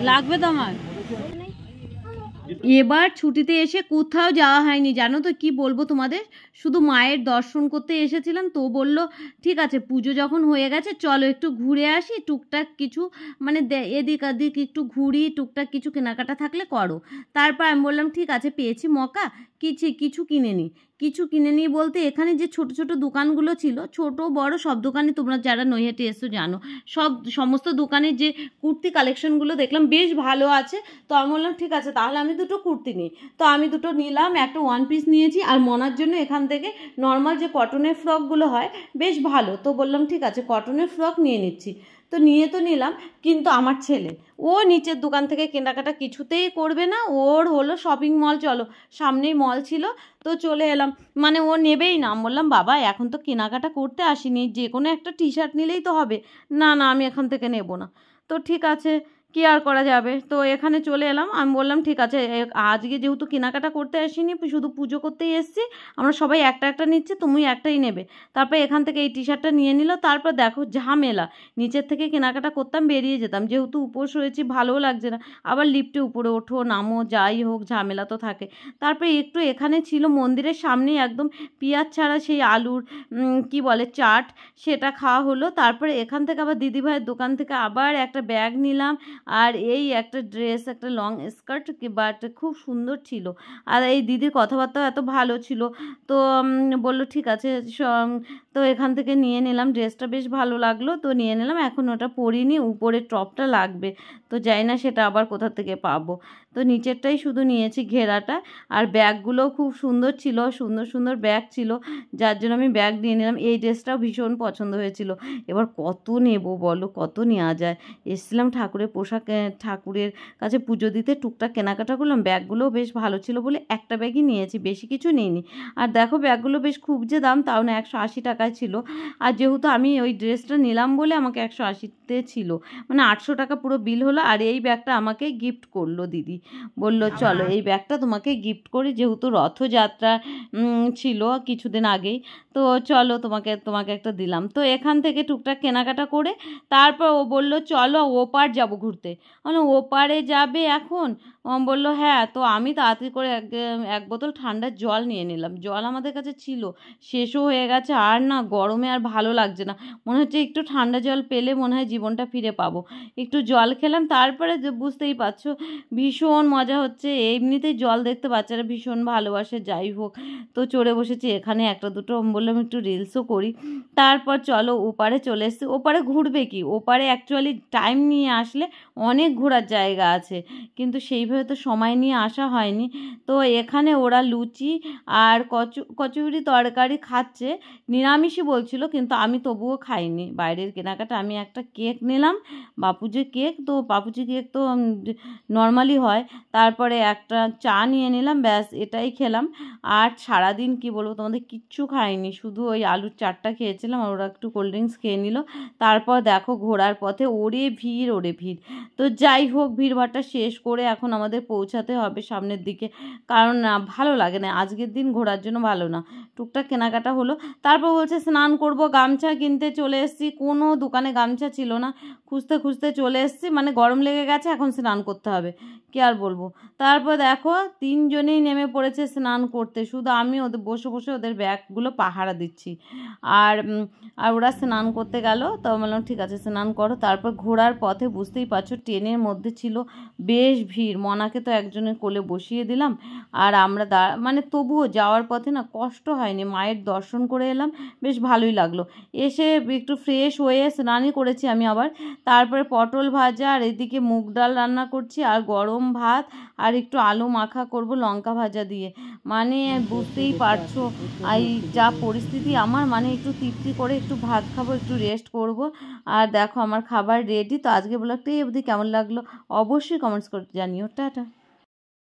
লাগবে তো আমার। এবার ছুটিতে এসে কোথাও যাওয়া হয়নি, জানো তো কি বলবো তোমাদের, শুধু মায়ের দর্শন করতে এসেছিলাম। তো বলল ঠিক আছে পুজো যখন হয়ে গেছে চলো একটু ঘুরে আসি, টুকটাক কিছু মানে এদিক ওদিক একটু ঘুরি, টুকটাক কিছু কেনাকাটা থাকলে করো। তারপর আমি বললাম ঠিক আছে পেয়েছি মকা, কিছু কিনে নিই। কিছু কিনে নিই বলতে এখানে যে ছোট ছোট দোকানগুলো ছিল, ছোট বড় সব দোকানে, তোমরা যারা নৈহাটি এসছো জানো, সমস্ত দোকানের যে কুর্তি কালেকশনগুলো দেখলাম বেশ ভালো আছে। তো আমি বললাম ঠিক আছে তাহলে আমি দুটো কুর্তি নিই। তো আমি দুটো নিলাম, একটা ওয়ান পিস নিয়েছি, আর মনার জন্য এখান থেকে নর্মাল যে কটনের ফ্রকগুলো হয় বেশ ভালো। তো বললাম ঠিক আছে কটনের ফ্রক নিয়ে নিচ্ছি। তো নিয়ে তো নিলাম, কিন্তু আমার ছেলে ও নিচের দোকান থেকে কেনাকাটা কিছুতেই করবে না, ওর হলো শপিং মল চলো, সামনেই মল ছিল। তো চলে এলাম, মানে ও নেবেই না। আমি বললাম বাবা এখন তো কেনাকাটা করতে আসিনি, যে কোনো একটা টি শার্ট নিলেই তো হবে। না না আমি এখান থেকে নেব না। তো ঠিক আছে কি আর করা যাবে, তো এখানে চলে এলাম। আমি বললাম ঠিক আছে আজকে যেহেতু কেনাকাটা করতে আসিনি, শুধু পুজো করতেই এসেছি, আমরা সবাই একটা একটা নিচ্ছি, তুমি একটাই নেবে। তারপর এখান থেকে এই টি শার্টটা নিয়ে নিল। তারপর দেখো ঝামেলা, নিচের থেকে কেনাকাটা করতাম বেরিয়ে যেতাম, যেহেতু উপোস হয়েছি ভালোও লাগছে না, আবার লিফটে উপরে ওঠো নামো যাই হোক ঝামেলা তো থাকে। তারপরে একটু এখানে ছিল মন্দিরের সামনেই একদম পেঁয়াজ ছাড়া সেই আলুর কি বলে চাট, সেটা খাওয়া হলো। তারপরে এখান থেকে আবার দিদিভাইয়ের দোকান থেকে আবার একটা ব্যাগ নিলাম, আর এই একটা ড্রেস, একটা লং স্কার্ট, বাট খুব সুন্দর ছিল। আর এই দিদির কথাবার্তাও এত ভালো ছিল। তো বললো ঠিক আছে তো এখান থেকে নিয়ে নিলাম, ড্রেসটা বেশ ভালো লাগলো তো নিয়ে নিলাম। এখন ওটা পরিনি, উপরে টপটা লাগবে, তো যাই না সেটা আবার কোথা থেকে পাবো। তো নিচেরটাই শুধু নিয়েছি ঘেরাটা। আর ব্যাগগুলোও খুব সুন্দর ছিল, সুন্দর সুন্দর ব্যাগ ছিল, যার জন্য আমি ব্যাগ নিয়ে নিলাম। এই ড্রেসটাও ভীষণ পছন্দ হয়েছিল। এবার কত নেব বলো, কত নেওয়া যায়। এসেছিলাম ঠাকুরের পোশাক, ঠাকুরের কাছে পুজো দিতে, টুকটাক কেনাকাটা করলাম। ব্যাগগুলোও বেশ ভালো ছিল বলে একটা ব্যাগই নিয়েছি, বেশি কিছু নিইনি। আর দেখো ব্যাগগুলো বেশ খুব যে দাম তাও না, 180 টাকায় ছিল। আর যেহেতু আমি ওই ড্রেসটা নিলাম বলে আমাকে 180-তে ছিল, মানে 800 টাকা পুরো বিল হলো। আর এই ব্যাগটা আমাকে গিফট করলো দিদি, বললো চলো এই ব্যাগটা তোমাকে গিফট করি, যেহেতু রথযাত্রা ছিল কিছুদিন আগেই, তো চলো তোমাকে একটা দিলাম। তো এখান থেকে টুকটাক কেনাকাটা করে তারপর ও বললো চলো ওপার যাবো ঘুরতে। মানে ওপারে যাবে এখন? বললো হ্যাঁ। তো আমি তাড়াতাড়ি করে এক বোতল ঠান্ডা জল নিয়ে নিলাম। জল আমাদের কাছে ছিল, শেষও হয়ে গেছে, আর না গরমে আর ভালো লাগছে না, মনে হচ্ছে একটু ঠান্ডা জল পেলে মনে হয় জীবনটা ফিরে পাবো। একটু জল খেলাম, তারপরে বুঝতেই পারছো ভীষণ মজা হচ্ছে। এমনিতেই জল দেখতে বাচ্চারা ভীষণ ভালোবাসে, যাই হোক। তো চড়ে বসেছি এখানে, একটা দুটো বললাম একটু রিলসও করি। তারপর চলো ওপারে চলে এসেছি। ওপারে ঘুরবে কি, ওপারে অ্যাকচুয়ালি টাইম নিয়ে আসলে অনেক ঘোরার জায়গা আছে, কিন্তু সেইভাবে তো সময় নিয়ে আসা হয়নি। তো এখানে ওরা লুচি আর কচুরি তরকারি খাচ্ছে, নিরামিষই বলছিল, কিন্তু আমি তবুও খাইনি। বাইরের কেনাকাটা আমি একটা কেক নিলাম, বাপুজি কেক। তো বাপুজি কেক তো নর্মালি হয়। তারপরে একটা চা নিয়ে নিলাম, ব্যাস এটাই খেলাম। আর সারাদিন কি বলবো তোমাদের, কিচ্ছু খাইনি, শুধু ওই আলুর চাটটা খেয়েছিলাম, আর ওরা একটু কোল্ড ড্রিঙ্কস খেয়ে নিল। তারপর দেখো ঘোরার পথে ওরে ভিড় ওরে ভিড়। তো যাই হোক ভিড়ভাড়টা শেষ করে এখন আমাদের পৌঁছাতে হবে সামনের দিকে, কারণ ভালো লাগে না, আজকের দিন ঘোরার জন্য ভালো না। টুকটাক কেনাকাটা হলো, তারপর বলছে স্নান করব, গামছা কিনতে চলে এসেছি। কোনো দোকানে গামছা ছিল না, খুঁজতে খুঁজতে চলে এসেছি, মানে গরম লেগে গেছে এখন স্নান করতে হবে, কি আর বলবো। তারপর দেখো তিনজনেই নেমে পড়েছে স্নান করতে, শুধু আমি ওদের বসে বসে ওদের ব্যাগগুলো পাহারা দিচ্ছি। আর ওরা স্নান করতে গেল, তো বললাম ঠিক আছে স্নান করো। তারপর ঘোরার পথে বুঝতেই পারছো ট্রেনের মধ্যে ছিল বেশ ভিড়। মনাকে তো একজনের কোলে বসিয়ে দিলাম, আর আমরা মানে তবুও যাওয়ার পথে না কষ্ট হয়নি, মায়ের দর্শন করে এলাম, বেশ ভালোই লাগলো। এসে একটু ফ্রেশ হয়ে স্নানই করেছি আমি আবার। তারপরে পটল ভাজা, আর এদিকে মুগ ডাল রান্না করছি, আর গরম ভাত, আর একটু আলু মাখা করব লঙ্কা ভাজা দিয়ে। মানে বুঝতেই পারছো এই যা পরিস্থিতি আমার, মানে একটু তৃপ্তি করে একটু ভাত খাবো, একটু রেস্ট করব। আর দেখো আমার খাবার রেডি। তো আজকে ব্লগটা এই অবধি, কেমন লাগলো অবশ্যই কমেন্টস করে জানিও। টাটা।